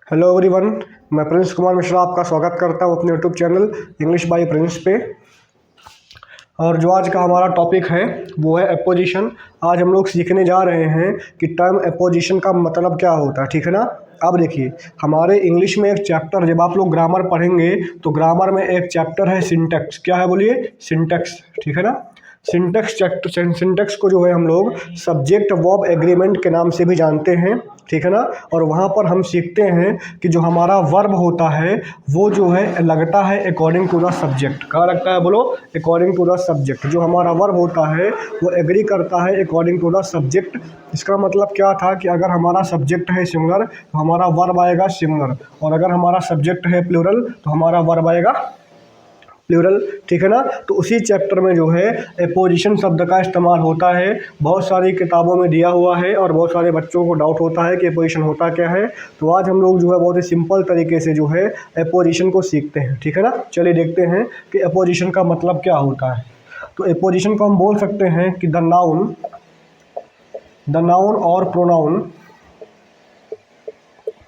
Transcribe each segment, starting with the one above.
Hello everyone, मैं Prince Kumar Mishra आपका स्वागत करता हूं अपने YouTube channel English by Prince पे। और जो आज का हमारा टॉपिक है वो है एपोजिशन। आज हम लोग सीखने जा रहे हैं कि टर्म एपोजिशन का मतलब क्या होता है, ठीक है ना। अब देखिए, हमारे इंग्लिश में एक चैप्टर, जब आप लोग ग्रामर पढ़ेंगे तो ग्रामर में एक चैप्टर है सिंटैक्स। क्या है बोलिए? सिंटैक्स, ठीक है ना। सिंटैक्स को जो है हम लोग सब्जेक्ट वर्ब एग्रीमेंट के नाम से भी जानते हैं, ठीक है ना। और वहाँ पर हम सीखते हैं कि जो हमारा वर्ब होता है वो जो है लगता है अकॉर्डिंग टू द सब्जेक्ट। कहाँ लगता है बोलो? According to the subject. जो हमारा वर्ब होता है वो एग्री करता है अकॉर्डिंग टू द सब्जेक्ट। इसका मतलब क्या था कि अगर हमारा सब्जेक्ट है सिंगुलर तो हमारा वर्ब आएगा सिंगुलर, और अगर हमारा सब्जेक्ट है प्लूरल तो हमारा वर्ब आएगा प्लूरल, ठीक है ना। तो उसी चैप्टर में जो है एपोजिशन शब्द का इस्तेमाल होता है। बहुत सारी किताबों में दिया हुआ है और बहुत सारे बच्चों को डाउट होता है कि एपोजिशन होता क्या है। तो आज हम लोग जो है बहुत ही सिंपल तरीके से जो है एपोजिशन को सीखते हैं, ठीक है ना। चलिए देखते हैं कि एपोजिशन का मतलब क्या होता है। तो एपोजिशन को हम बोल सकते हैं कि द नाउन और pronoun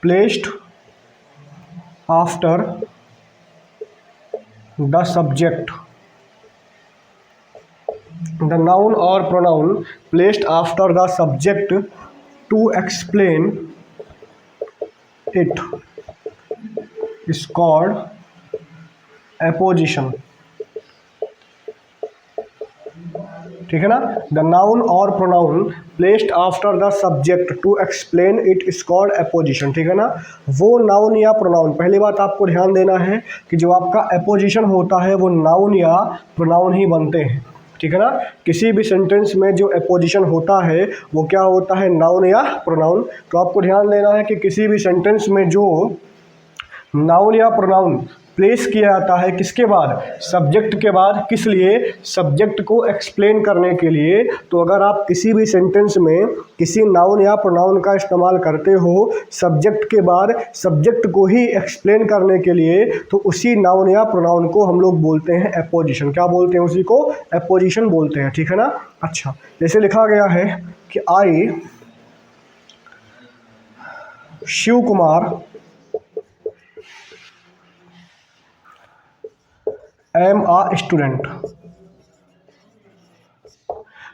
placed after the subject, the noun or pronoun placed after the subject to explain it is called apposition, ठीक है ना। द नाउन और pronoun placed after the subject to explain it is called apposition, ठीक है ना। वो noun या pronoun, पहली बात आपको ध्यान देना है कि जो आपका एपोजिशन होता है वो नाउन या प्रोनाउन ही बनते हैं, ठीक है ना। किसी भी सेंटेंस में जो एपोजिशन होता है वो क्या होता है? नाउन या प्रोनाउन। तो आपको ध्यान देना है कि किसी भी सेंटेंस में जो नाउन या प्रोनाउन प्लेस किया जाता है किसके बाद? सब्जेक्ट के बाद। किस लिए? सब्जेक्ट को एक्सप्लेन करने के लिए। तो अगर आप किसी भी सेंटेंस में किसी नाउन या प्रोनाउन का इस्तेमाल करते हो सब्जेक्ट के बाद, सब्जेक्ट को ही एक्सप्लेन करने के लिए, तो उसी नाउन या प्रोनाउन को हम लोग बोलते हैं एपोजिशन। क्या बोलते हैं? उसी को एपोजिशन बोलते हैं, ठीक है ना। अच्छा, जैसे लिखा गया है कि आई शिव कुमार एम आ स्टूडेंट।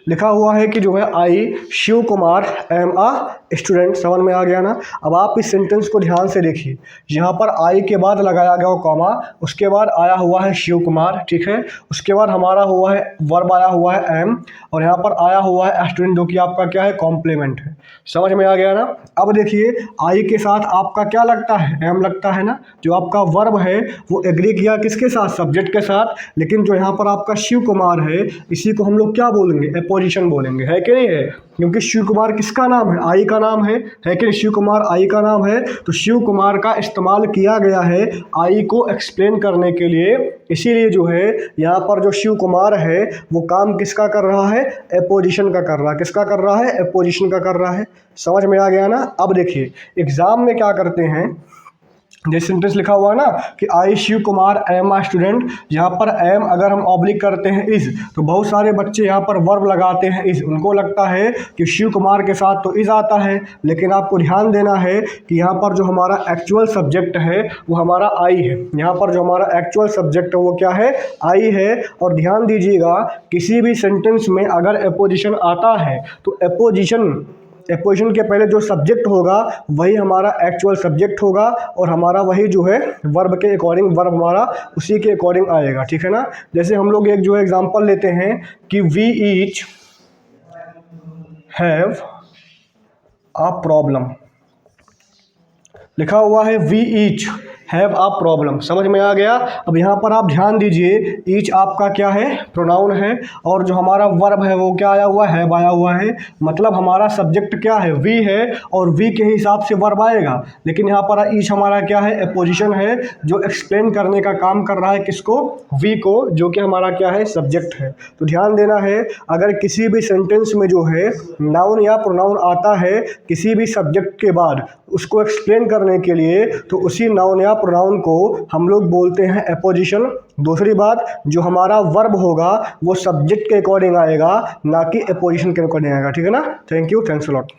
लिखा हुआ है कि जो है आई शिव कुमार एम आ स्टूडेंट। समझ में आ गया ना। अब आप इस सेंटेंस को ध्यान से देखिए, यहाँ पर आई के बाद लगाया गया कॉमा, उसके बाद आया हुआ है शिव कुमार, ठीक है। उसके बाद हमारा हुआ है वर्ब आया हुआ है एम, और यहाँ पर आया हुआ है स्टूडेंट, जो कि आपका क्या है? कॉम्प्लीमेंट है। समझ में आ गया ना। अब देखिए, आई के साथ आपका क्या लगता है? एम लगता है ना। जो आपका वर्ब है वो एग्री किया किसके साथ? सब्जेक्ट के साथ। लेकिन जो यहाँ पर आपका शिव कुमार है इसी को हम लोग क्या बोलेंगे? एपोजिशन बोलेंगे, है कि नहीं है? क्योंकि शिव कुमार किसका नाम है? आई का नाम है कि नहीं? शिव कुमार आई का नाम है, तो शिव कुमार का इस्तेमाल किया गया है आई को एक्सप्लेन करने के लिए। इसीलिए जो है यहाँ पर जो शिव कुमार है वो काम किसका कर रहा है? एपोजिशन का कर रहा है। किसका कर रहा है? एपोजिशन का कर रहा है। समझ में आ गया ना। अब देखिए, एग्जाम में क्या करते हैं, जैसे सेंटेंस लिखा हुआ है ना कि आई शिव कुमार एम आ स्टूडेंट, यहाँ पर एम अगर हम ऑब्लिक करते हैं इज, तो बहुत सारे बच्चे यहाँ पर वर्ब लगाते हैं इज। उनको लगता है कि शिव कुमार के साथ तो इज आता है, लेकिन आपको ध्यान देना है कि यहाँ पर जो हमारा एक्चुअल सब्जेक्ट है वो हमारा आई है। यहाँ पर जो हमारा एक्चुअल सब्जेक्ट है वो क्या है? आई है। और ध्यान दीजिएगा, किसी भी सेंटेंस में अगर एपोजिशन आता है तो एपोजिशन के पहले जो सब्जेक्ट होगा वही हमारा एक्चुअल सब्जेक्ट होगा, और हमारा वही जो है वर्ब के अकॉर्डिंग वर्ब हमारा उसी के अकॉर्डिंग आएगा, ठीक है ना। जैसे हम लोग एक जो एग्जांपल लेते हैं कि we each have a problem. लिखा हुआ है we each have a problem. समझ में आ गया। अब यहाँ पर आप ध्यान दीजिए, ईच आपका क्या है? प्रोनाउन है, और जो हमारा वर्ब है वो क्या आया हुआ है? हैव आया हुआ है। मतलब हमारा सब्जेक्ट क्या है? वी है, और वी के हिसाब से वर्ब आएगा। लेकिन यहाँ पर ईच हमारा क्या है? एपोजिशन है, जो एक्सप्लेन करने का काम कर रहा है किसको? वी को, जो कि हमारा क्या है? सब्जेक्ट है। तो ध्यान देना है, अगर किसी भी सेंटेंस में जो है नाउन या प्रोनाउन आता है किसी भी सब्जेक्ट के बाद उसको एक्सप्लेन करने के लिए, तो उसी नाउन या प्रोनाउन को हम लोग बोलते हैं एपोजिशन। दूसरी बात, जो हमारा वर्ब होगा वो सब्जेक्ट के अकॉर्डिंग आएगा, ना कि एपोजिशन के अकॉर्डिंग आएगा, ठीक है ना। Thank you, thanks a lot.